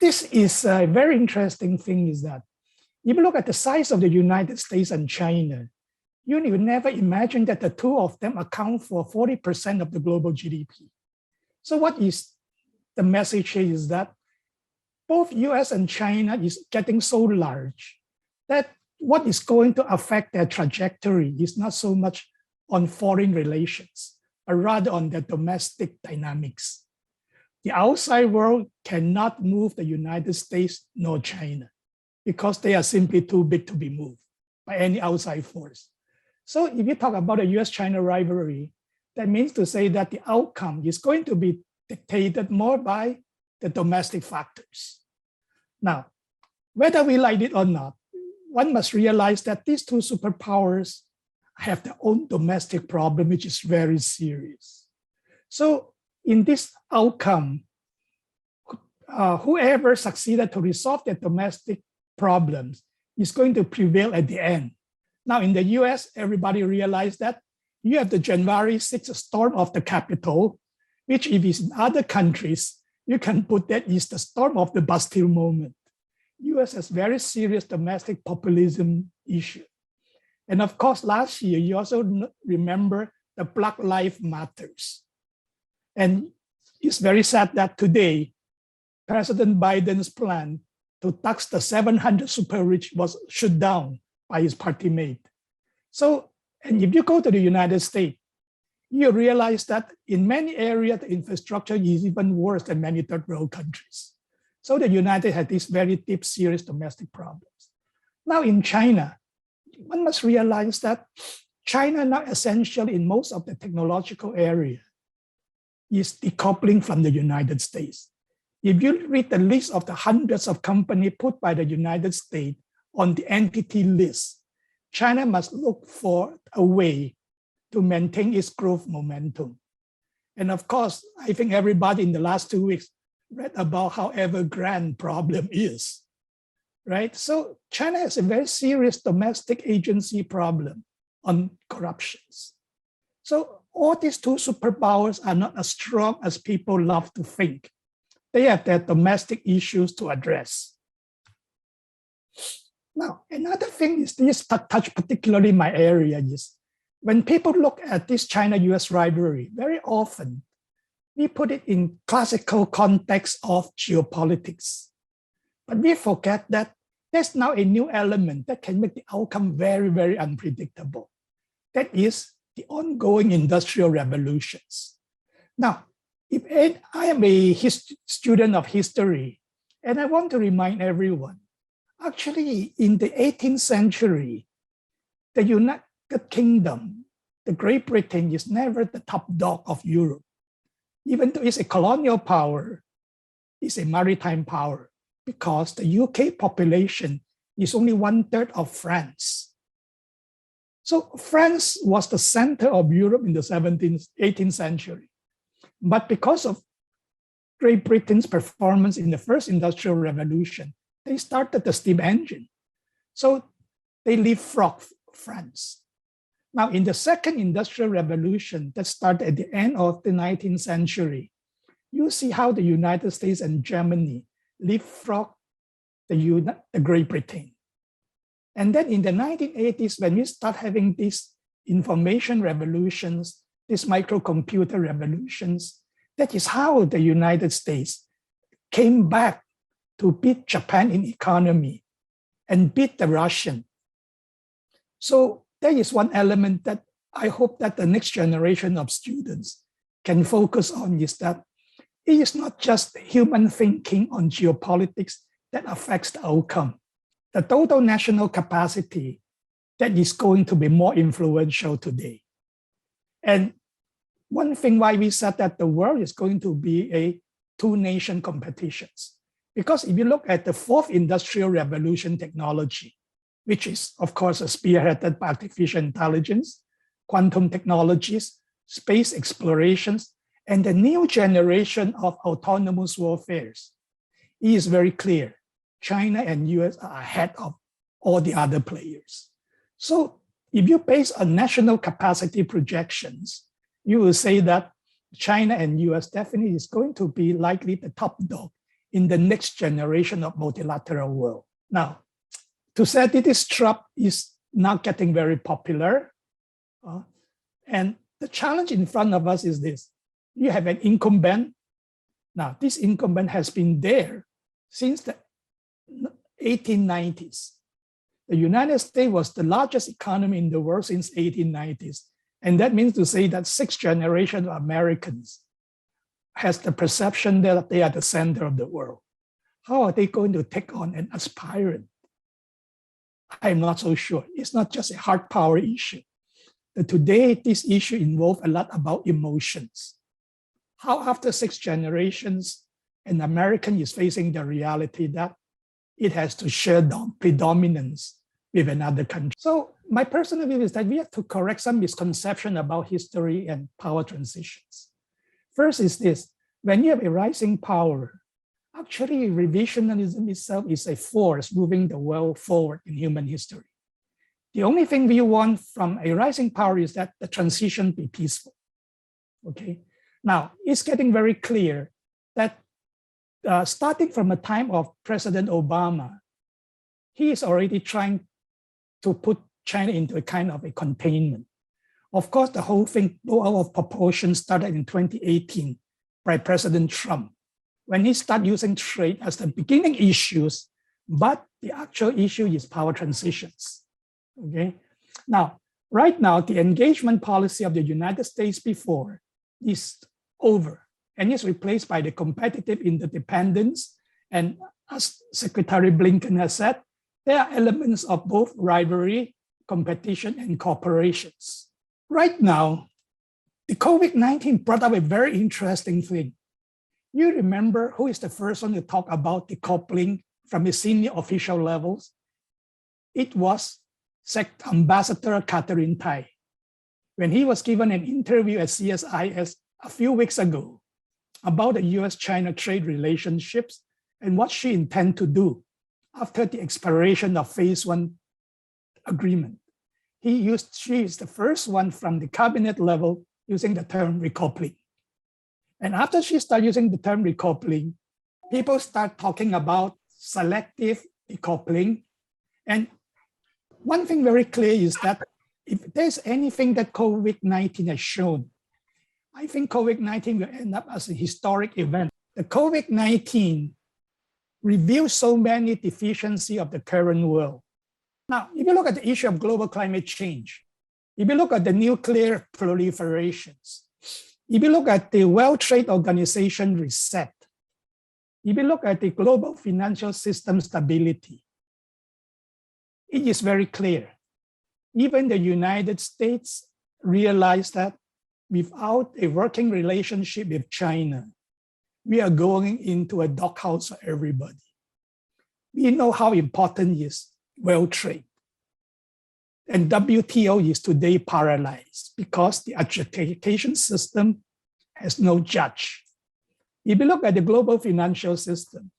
this is a very interesting thing is that if you look at the size of the United States and China, you would never imagine that the two of them account for 40% of the global GDP. So what is the message here is that both US and China is getting so large that what is going to affect their trajectory is not so much on foreign relations, but rather on their domestic dynamics. The outside world cannot move the United States nor China because they are simply too big to be moved by any outside force. So if you talk about a US-China rivalry, that means to say that the outcome is going to be dictated more by the domestic factors. Now, whether we like it or not, one must realize that these two superpowers have their own domestic problem, which is very serious. So in this outcome, whoever succeeded to resolve their domestic problems is going to prevail at the end. Now in the US, everybody realized that you have the January 6th storm of the Capitol, which if it's in other countries, you can put that is the storm of the Bastille moment. US has very serious domestic populism issue. And of course, last year, you also remember the Black Lives Matters. And it's very sad that today, President Biden's plan to tax the 700 super rich was shut down by his party mate. So, and if you go to the United States, you realize that in many areas, the infrastructure is even worse than many third world countries. So the United had these very deep, serious domestic problems. Now in China, one must realize that China now essentially in most of the technological area is decoupling from the United States. If you read the list of the hundreds of companies put by the United States on the entity list, China must look for a way to maintain its growth momentum. And of course, I think everybody in the last 2 weeks read about how Evergrande problem is, right? So China has a very serious domestic agency problem on corruptions. So all these two superpowers are not as strong as people love to think. They have their domestic issues to address. Now, another thing is this touch particularly my area is when people look at this China-US rivalry, very often we put it in classical context of geopolitics. But we forget that there's now a new element that can make the outcome very, very unpredictable. That is the ongoing industrial revolutions. Now, if I am a student of history, and I want to remind everyone, actually in the 18th century, the United Kingdom, the Great Britain is never the top dog of Europe. Even though it's a colonial power, it's a maritime power because the UK population is only 1/3 of France. So France was the center of Europe in the 18th century. But because of Great Britain's performance in the first industrial revolution, they started the steam engine. So they leapfrogged France. Now, in the second industrial revolution that started at the end of the 19th century, you see how the United States and Germany leapfrogged the Great Britain. And then in the 1980s, when we start having these information revolutions, these microcomputer revolutions, that is how the United States came back to beat Japan in economy and beat the Russian. So there is one element that I hope that the next generation of students can focus on is that it is not just human thinking on geopolitics that affects the outcome. The total national capacity that is going to be more influential today. And one thing why we said that the world is going to be a two-nation competitions. Because if you look at the fourth industrial revolution technology, which is, of course, spearheaded by artificial intelligence, quantum technologies, space explorations, and the new generation of autonomous warfares, it is very clear China and US are ahead of all the other players. So if you base on national capacity projections, you will say that China and US definitely is going to be likely the top dog in the next generation of multilateral world. Now, to say that this trap is now getting very popular, and the challenge in front of us is this. You have an incumbent. Now, this incumbent has been there since the 1890s. The United States was the largest economy in the world since 1890s. And that means to say that 6 generations of Americans has the perception that they are the center of the world. How are they going to take on an aspirant? I'm not so sure. It's not just a hard power issue. But today, this issue involves a lot about emotions. How after 6 generations, an American is facing the reality that it has to share predominance with another country. So my personal view is that we have to correct some misconception about history and power transitions. First is this: when you have a rising power, actually revisionism itself is a force moving the world forward in human history. The only thing we want from a rising power is that the transition be peaceful. Okay. Now, it's getting very clear that starting from the time of President Obama, he is already trying to put China into a kind of a containment. Of course, the whole thing blew out of proportion started in 2018 by President Trump, when he started using trade as the beginning issues, but the actual issue is power transitions. Okay. Now, right now, the engagement policy of the United States before is over and is replaced by the competitive interdependence. And as Secretary Blinken has said, there are elements of both rivalry, competition, and cooperations. Right now, the COVID-19 brought up a very interesting thing. You remember who is the first one to talk about decoupling from the senior official levels? It was Ambassador Catherine Tai, when he was given an interview at CSIS a few weeks ago about the US-China trade relationships and what she intends to do after the expiration of phase 1 agreement. She is the first one from the cabinet level using the term recoupling. And after she started using the term recoupling, people start talking about selective decoupling. And one thing very clear is that if there's anything that COVID-19 has shown, I think COVID-19 will end up as a historic event. The COVID-19 reveals so many deficiencies of the current world. Now, if you look at the issue of global climate change, if you look at the nuclear proliferations, if you look at the World Trade Organization reset, if you look at the global financial system stability, it is very clear. Even the United States realized that without a working relationship with China, we are going into a doghouse for everybody. We know how important is world trade. And WTO is today paralyzed because the adjudication system has no judge. If you look at the global financial system,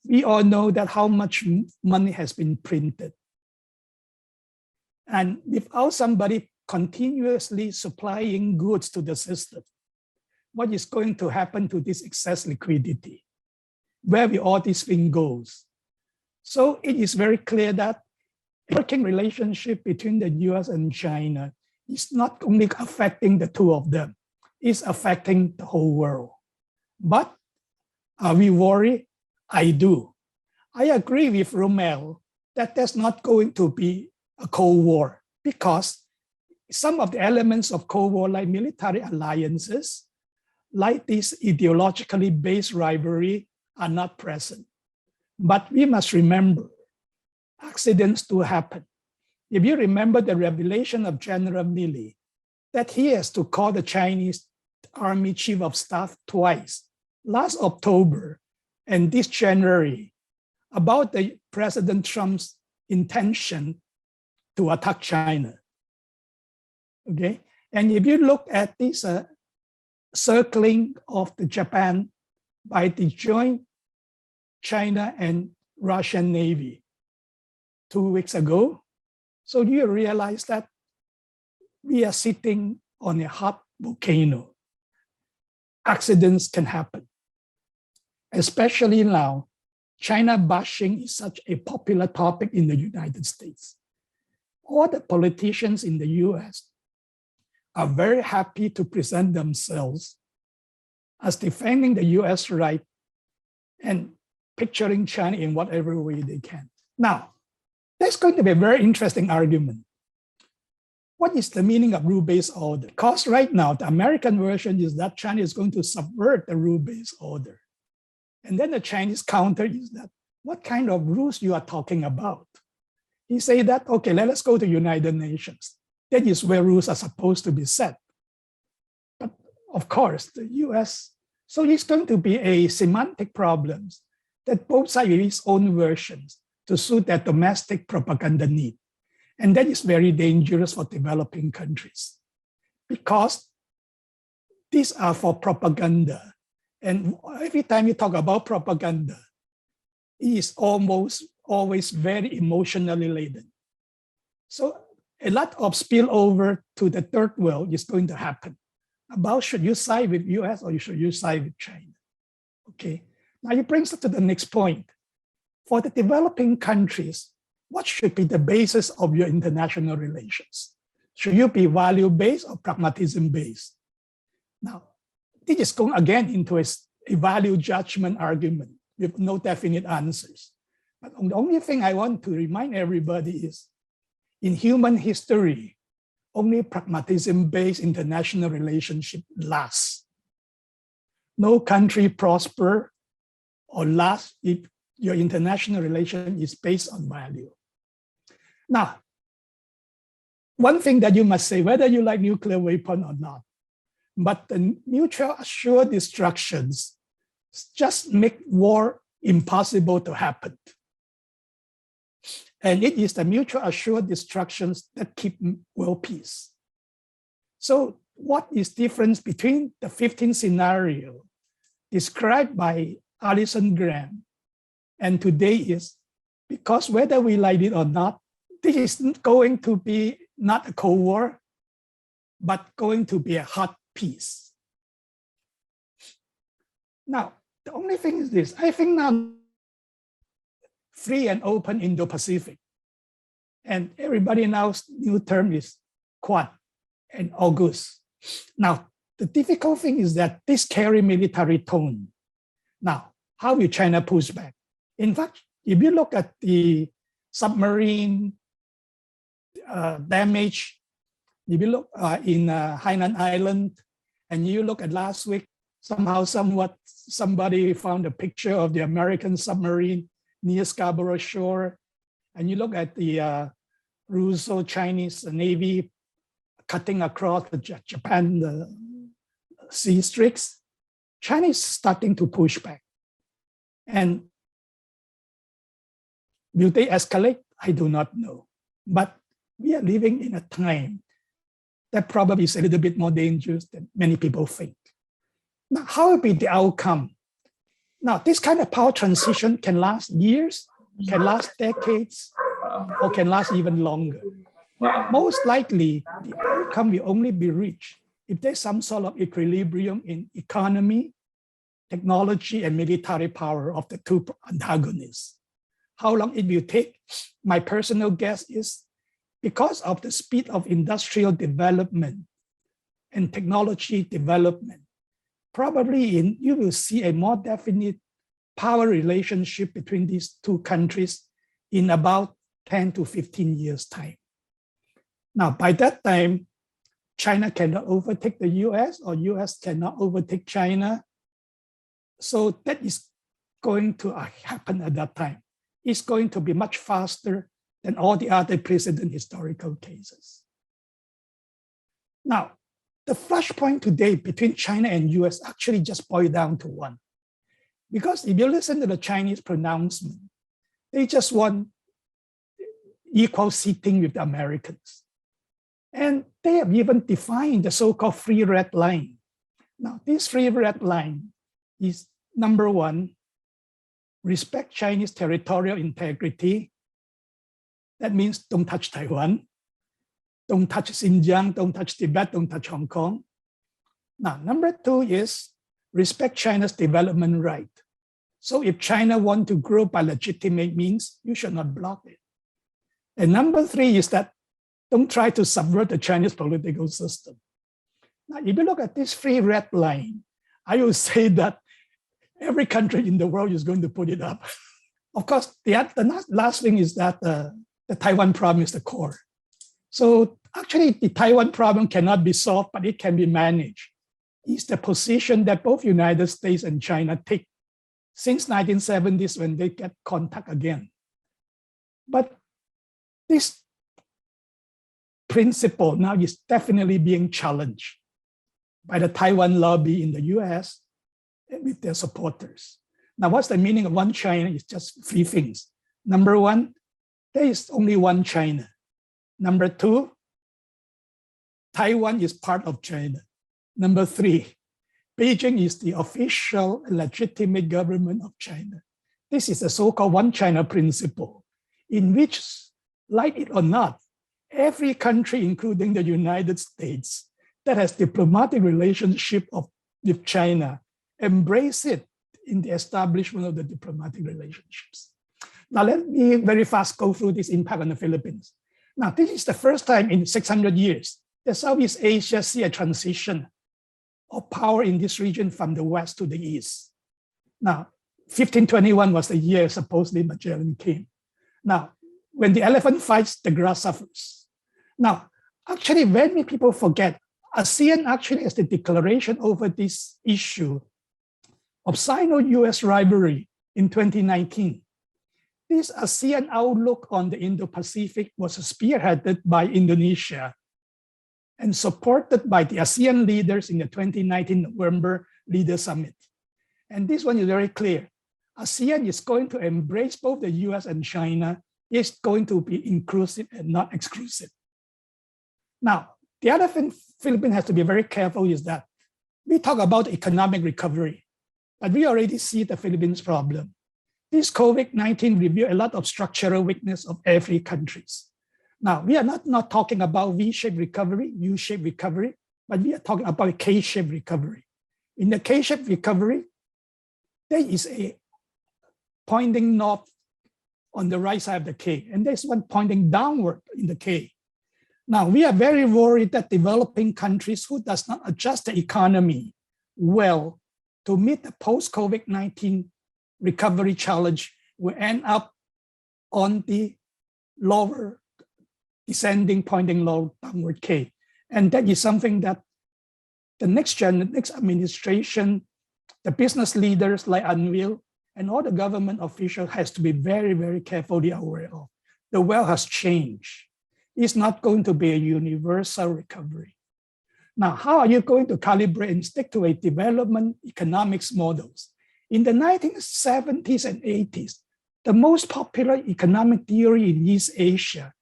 we all know that how much money has been printed. And without somebody continuously supplying goods to the system, what is going to happen to this excess liquidity? Where will all this thing goes? So it is very clear that working relationship between the US and China is not only affecting the two of them, it's affecting the whole world. But are we worried? I do. I agree with Rommel that there's not going to be a Cold War because some of the elements of Cold War, like military alliances, like this ideologically based rivalry, are not present. But we must remember, accidents do happen. If you remember the revelation of General Milley, that he has to call the Chinese Army Chief of Staff twice, last October and this January, about the President Trump's intention to attack China. Okay, and if you look at this circling of the Japan by the joint China and Russian Navy 2 weeks ago, so you realize that we are sitting on a hot volcano. Accidents can happen. especially now, China bashing is such a popular topic in the United States. All the politicians in the US are very happy to present themselves as defending the US right and picturing China in whatever way they can. Now, that's going to be a very interesting argument. What is the meaning of rule-based order? Because right now, the American version is that China is going to subvert the rule-based order. And then the Chinese counter is that, what kind of rules you are talking about? He say that, okay, let us go to United Nations. That is where rules are supposed to be set. But of course, the US, so it's going to be a semantic problem that both sides have its own versions to suit their domestic propaganda need. And that is very dangerous for developing countries because these are for propaganda. And every time you talk about propaganda, it is almost always very emotionally laden. So a lot of spillover to the third world is going to happen about should you side with US or should you side with China? Okay, now it brings us to the next point. For the developing countries, what should be the basis of your international relations? Should you be value-based or pragmatism-based? Now, this is going again into a value judgment argument with no definite answers. But the only thing I want to remind everybody is, in human history, only pragmatism-based international relationship lasts. No country prosper or lasts if your international relation is based on value. Now, one thing that you must say, whether you like nuclear weapon or not, but the mutual assured destructions just make war impossible to happen. And it is the mutual assured destructions that keep world peace. So what is difference between the 15th scenario described by Alison Graham and today is, because whether we like it or not, this is going to be not a Cold War, but going to be a hot peace. Now, the only thing is this, I think now free and open Indo-Pacific, and everybody now's new term is Quad and AUKUS. Now, the difficult thing is that this carry military tone. Now, how will China push back? In fact, if you look at the submarine damage, if you look in Hainan Island, and you look at last week, somebody found a picture of the American submarine near Scarborough Shore, and you look at the Russo-Chinese Navy cutting across the Japan sea streaks, China is starting to push back. And will they escalate? I do not know. But we are living in a time that probably is a little bit more dangerous than many people think. Now, how will be the outcome? Now, this kind of power transition can last years, can last decades, or can last even longer. Most likely, the outcome will only be reached if there's some sort of equilibrium in economy, technology, and military power of the two antagonists. How long it will take? My personal guess is because of the speed of industrial development and technology development, probably you will see a more definite power relationship between these two countries in about 10 to 15 years' time. Now, by that time, China cannot overtake the US or US cannot overtake China. So that is going to happen at that time. It's going to be much faster than all the other precedent historical cases. Now, the flashpoint today between China and US actually just boiled down to one. Because if you listen to the Chinese pronouncement, they just want equal seating with the Americans. And they have even defined the so-called free red line. Now, this free red line is number one, respect Chinese territorial integrity. That means don't touch Taiwan, don't touch Xinjiang, don't touch Tibet, don't touch Hong Kong. Now, number two is respect China's development right. So if China want to grow by legitimate means, you should not block it. And number three is that don't try to subvert the Chinese political system. Now, if you look at this three red line, I will say that every country in the world is going to put it up. Of course, the last thing is that the Taiwan problem is the core. So actually, the Taiwan problem cannot be solved, but it can be managed. It's the position that both United States and China take since 1970s when they get contact again. But this principle now is definitely being challenged by the Taiwan lobby in the US with their supporters. Now, what's the meaning of one China? It's just three things. Number one, there is only one China. Number two, Taiwan is part of China. Number three, Beijing is the official legitimate government of China. This is the so-called one China principle, in which, like it or not, every country, including the United States, that has diplomatic relationship with China, embrace it in the establishment of the diplomatic relationships. Now, let me very fast go through this impact on the Philippines. Now, this is the first time in 600 years that Southeast Asia see a transition of power in this region from the west to the east. Now, 1521 was the year supposedly Magellan came. Now, when the elephant fights, the grass suffers. Now, actually, many people forget, ASEAN actually has the declaration over this issue of Sino-US rivalry in 2019. This ASEAN outlook on the Indo-Pacific was spearheaded by Indonesia and supported by the ASEAN leaders in the 2019 November Leader Summit. And this one is very clear. ASEAN is going to embrace both the US and China. It's going to be inclusive and not exclusive. Now, the other thing Philippines has to be very careful is that we talk about economic recovery, but we already see the Philippines problem. This COVID-19 revealed a lot of structural weakness of every country. Now, we are not talking about V-shaped recovery, U-shaped recovery, but we are talking about K-shaped recovery. In the K-shaped recovery, there is a pointing north on the right side of the K, and there's one pointing downward in the K. Now, we are very worried that developing countries who does not adjust the economy well to meet the post-COVID-19 recovery challenge will end up on the lower descending, pointing low downward K. And that is something that the next administration, the business leaders like Anvil and all the government officials has to be very, very carefully aware of. The world has changed. It's not going to be a universal recovery. Now, how are you going to calibrate and stick to a development economics models? In the 1970s and 80s, the most popular economic theory in East Asia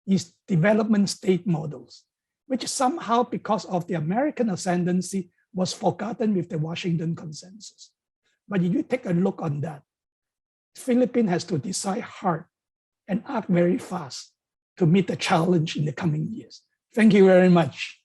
is development state models, which somehow, because of the American ascendancy, was forgotten with the Washington Consensus. But if you take a look on that, Philippines has to decide hard and act very fast to meet the challenge in the coming years. Thank you very much.